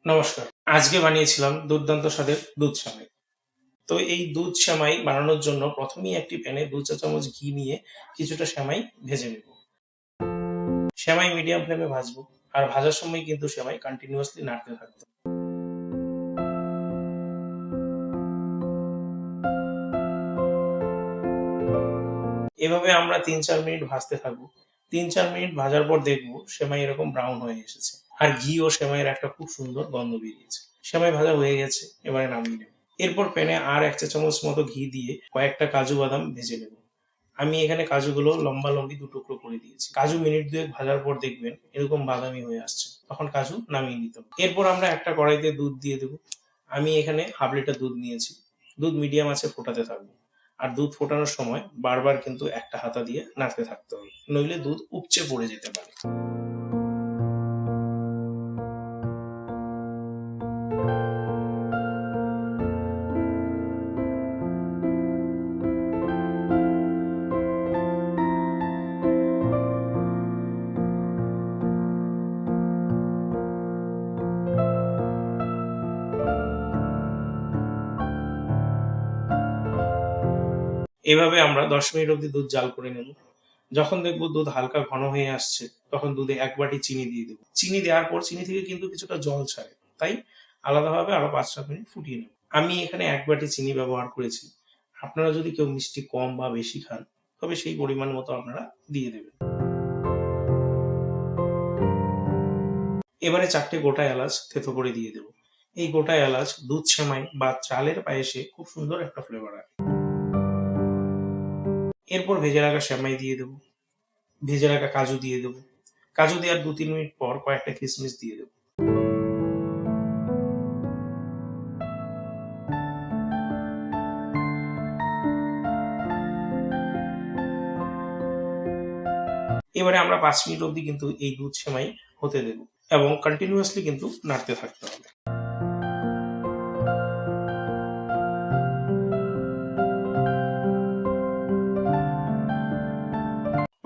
নমস্কার। আজকে বানিয়েছিলাম দুর্দান্ত স্বাদের দুধ সেমাই। তো এই দুধ সেমাই বানানোর জন্য প্রথমেই একটি প্যানে ২ চা চামচ ঘি নিয়ে কিছুটা সেমাই ভেজে নেব। সেমাই মিডিয়াম ফ্লেমে ভাজবো। আর ভাজার সময় কিন্তু সেমাই কন্টিনিউয়াসলি নাড়তে থাকতে হবে। এভাবে আমরা ৩-৪ মিনিট ভাজতে থাকবো। ৩-৪ মিনিট ভাজার পর দেখবো সেমাই এরকম ব্রাউন হয়ে এসেছে। আর ঘি ও সেমাইয়ের একটা খুব সুন্দর গন্ধ বেরিয়েছে। সেমাই ভাজা হয়ে গেছে, এবারে নামিয়ে নেব। এরপর প্যানে আর ১ চা চামচ মতো ঘি দিয়ে কয়েকটা কাজু বাদাম ভেজে নেব। আমি এখানে কাজুগুলো লম্বা-লম্বি ২ টুকরো করে দিয়েছি। কাজু মিনিট ২ এক ভাজার পর দেখবেন এরকম বাদামি হয়ে আসছে। তখন কাজু নামিয়ে নিতে হবে। এরপর আমরা একটা কড়াইতে দুধ দিয়ে দেব। আমি এখানে ১/২ লিটার দুধ নিয়েছি। দুধ মিডিয়াম আঁচে ফোটাতে থাকবো। আর দুধ ফোটানোর সময় বারবার কিন্তু একটা হাতা দিয়ে নাড়তে থাকতে হবে। নইলে দুধ উপচে পড়ে যেতে পারে। এভাবে আমরা ১০ মিনিট অব্দি দুধ জাল করে নেব। যখন দেখব দুধ হালকা ঘন হয়ে আসছে, তখন দুধে ১ বাটি চিনি দিয়ে দেব। চিনি দেওয়ার পর চিনি থেকে কিন্তু কিছুটা জল ছাড়ে। তাই আলাদাভাবে আরো ৫-৭ মিনিট ফুটিয়ে নেব। আমি এখানে ১ বাটি চিনি ব্যবহার করেছি। আপনারা যদি কেউ মিষ্টি কম বা বেশি খান, তবে সেই পরিমাণ মতো আপনারা দিয়ে দেবেন। এবারে ৪ টে গোটা এলাচ থেঁতো করে দিয়ে দেব। এই গোটা এলাচ দুধ সেমাই বা চালের পায়েসে খুব সুন্দর একটা ফ্লেভার আনে। এরপর ভেজে রাখা সেমাই দিয়ে দেব। ভেজে রাখা কাজু দিয়ে দেব। কাজু দেওয়ার ২-৩ মিনিট পর কয়েকটা কিশমিশ দিয়ে দেব। এবারে আমরা ৫ মিনিট অবধি কিন্তু এই দুধ সেমাই হতে দেব এবং কন্টিনিউয়াসলি কিন্তু নাড়তে থাকতে হবে।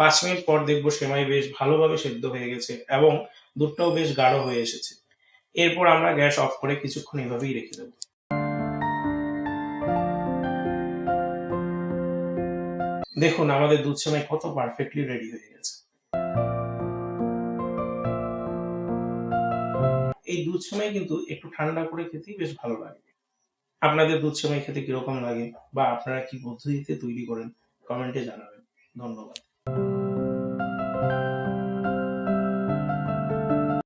৫ মিনিট পর দেখব সেমাই বেশ ভালোভাবে সেদ্ধ হয়ে গেছে এবং দুধটাও বেশ গাঢ় হয়ে এসেছে। এরপর আমরা গ্যাস অফ করে কিছুক্ষণ এভাবেই রেখে দেব। দেখুন আমাদের দুধ সেমাই কত পারফেক্টলি রেডি হয়ে গেছে। এই দুধ সেমাই কিন্তু একটু ঠান্ডা করে খেতেই বেশ ভালো লাগে। আপনাদের দুধ সেমাই খেতে কিরকম লাগে বা আপনারা কি পদ্ধতিতে তৈরি করেন কমেন্টে জানাবেন। ধন্যবাদ।